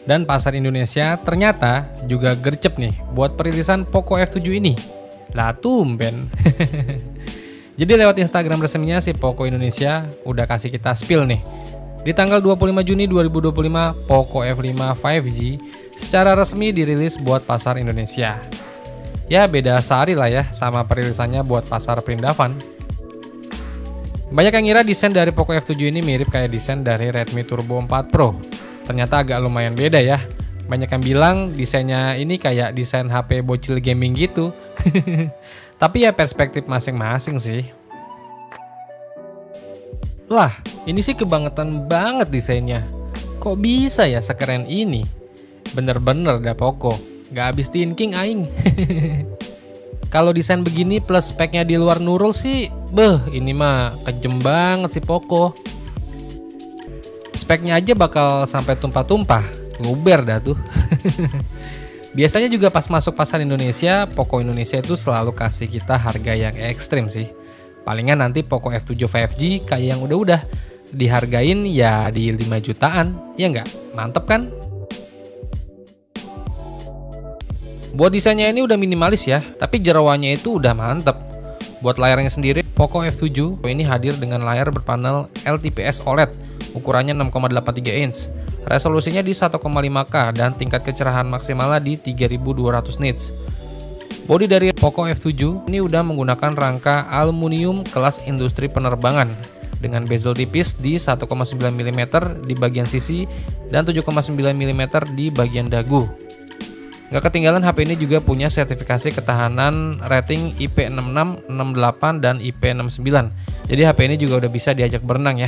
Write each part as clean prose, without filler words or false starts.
Dan pasar Indonesia ternyata juga gercep nih buat perilisan Poco F7 ini. Lah tumben. Jadi lewat Instagram resminya si Poco Indonesia udah kasih kita spill nih. Di tanggal 25 Juni 2025, Poco F5 5G secara resmi dirilis buat pasar Indonesia. Ya beda sehari lah ya sama perilisannya buat pasar Perindavan. Banyak yang ngira desain dari Poco F7 ini mirip kayak desain dari Redmi Turbo 4 Pro. Ternyata agak lumayan beda ya. Banyak yang bilang desainnya ini kayak desain HP bocil gaming gitu. Tapi ya perspektif masing-masing sih. Lah, ini sih kebangetan banget desainnya. Kok bisa ya sekeren ini? Bener-bener dah Poco. Gak habis thinking aing. Kalau desain begini plus speknya di luar Nurul sih, ini mah kejem banget sih Poco. Speknya aja bakal sampai tumpah-tumpah, luber dah tuh. Biasanya juga pas masuk pasar Indonesia, Poco Indonesia itu selalu kasih kita harga yang ekstrim sih. Palingan nanti Poco F7 5G kayak yang udah-udah dihargain ya di 5 jutaan, ya nggak? Mantep kan? Buat desainnya ini udah minimalis ya, tapi jeroannya itu udah mantep. Buat layarnya sendiri, Poco F7 ini hadir dengan layar berpanel LTPS OLED, ukurannya 6,83 inch. Resolusinya di 1,5K dan tingkat kecerahan maksimalnya di 3200 nits. Bodi dari Poco F7 ini udah menggunakan rangka aluminium kelas industri penerbangan dengan bezel tipis di 1,9 mm di bagian sisi dan 7,9 mm di bagian dagu. Gak ketinggalan HP ini juga punya sertifikasi ketahanan rating IP66, 68, dan IP69. Jadi HP ini juga udah bisa diajak berenang ya.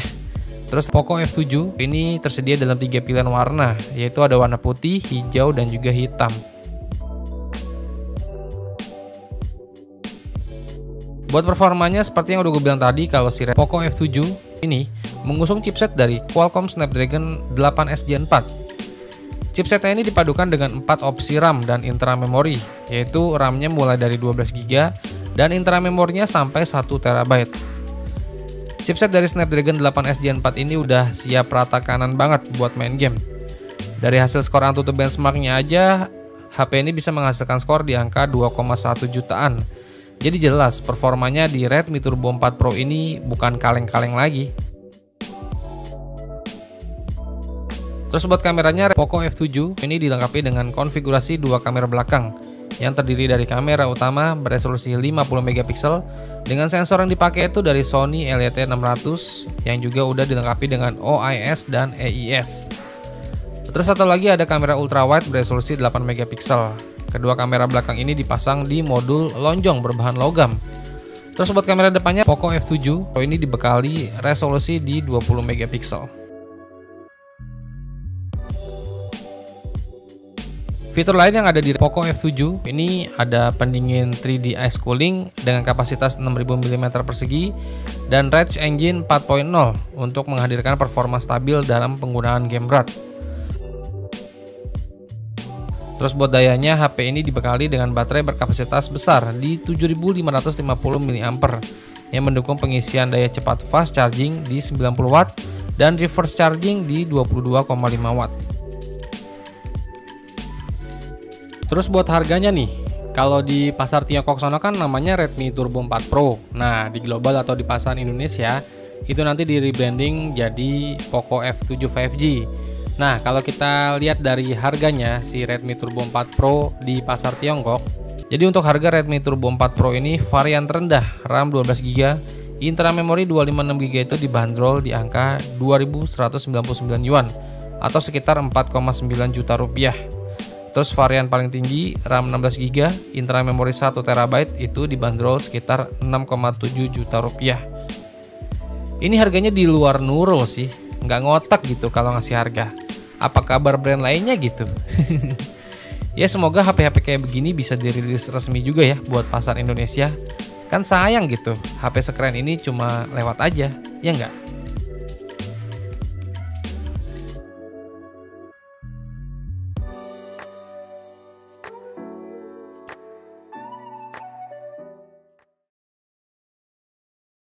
Terus Poco F7 ini tersedia dalam 3 pilihan warna, yaitu ada warna putih, hijau, dan juga hitam. Buat performanya seperti yang udah gue bilang tadi, kalau si Poco F7 ini mengusung chipset dari Qualcomm Snapdragon 8S Gen 4. Chipsetnya ini dipadukan dengan 4 opsi RAM dan intra memori, yaitu RAM-nya mulai dari 12GB dan intra memorinya sampai 1TB. Chipset dari Snapdragon 8S Gen 4 ini udah siap rata kanan banget buat main game. Dari hasil skor AnTuTu benchmarknya aja, HP ini bisa menghasilkan skor di angka 2,1 jutaan. Jadi jelas performanya di Redmi Turbo 4 Pro ini bukan kaleng-kaleng lagi. Terus buat kameranya, Poco F7 ini dilengkapi dengan konfigurasi 2 kamera belakang yang terdiri dari kamera utama beresolusi 50 MP dengan sensor yang dipakai itu dari Sony LET600 yang juga udah dilengkapi dengan OIS dan EIS. Terus satu lagi ada kamera ultrawide beresolusi 8 MP. Kedua kamera belakang ini dipasang di modul lonjong berbahan logam. Terus buat kamera depannya, Poco F7 ini dibekali resolusi di 20 MP. Fitur lain yang ada di Poco F7 ini ada pendingin 3D ice cooling dengan kapasitas 6000 mm persegi dan Rage Engine 4.0 untuk menghadirkan performa stabil dalam penggunaan game berat. Terus buat dayanya, HP ini dibekali dengan baterai berkapasitas besar di 7550 mAh yang mendukung pengisian daya cepat fast charging di 90 Watt dan reverse charging di 22,5 Watt. Terus buat harganya nih, kalau di pasar Tiongkok sana kan namanya Redmi Turbo 4 Pro. Nah, di global atau di pasar Indonesia itu nanti di rebranding jadi Poco F7 5G. Nah, kalau kita lihat dari harganya si Redmi Turbo 4 Pro di pasar Tiongkok, jadi untuk harga Redmi Turbo 4 Pro ini varian terendah RAM 12GB, intra memori 256GB itu dibanderol di angka 2.199 yuan atau sekitar 4,9 juta rupiah. Terus varian paling tinggi RAM 16GB, intra memori 1TB itu dibanderol sekitar 6,7 juta rupiah. Ini harganya di luar Nurul sih, nggak ngotak gitu kalau ngasih harga. Apa kabar brand lainnya gitu? Ya semoga HP-HP kayak begini bisa dirilis resmi juga ya buat pasar Indonesia. Kan sayang gitu, HP sekeren ini cuma lewat aja, ya nggak?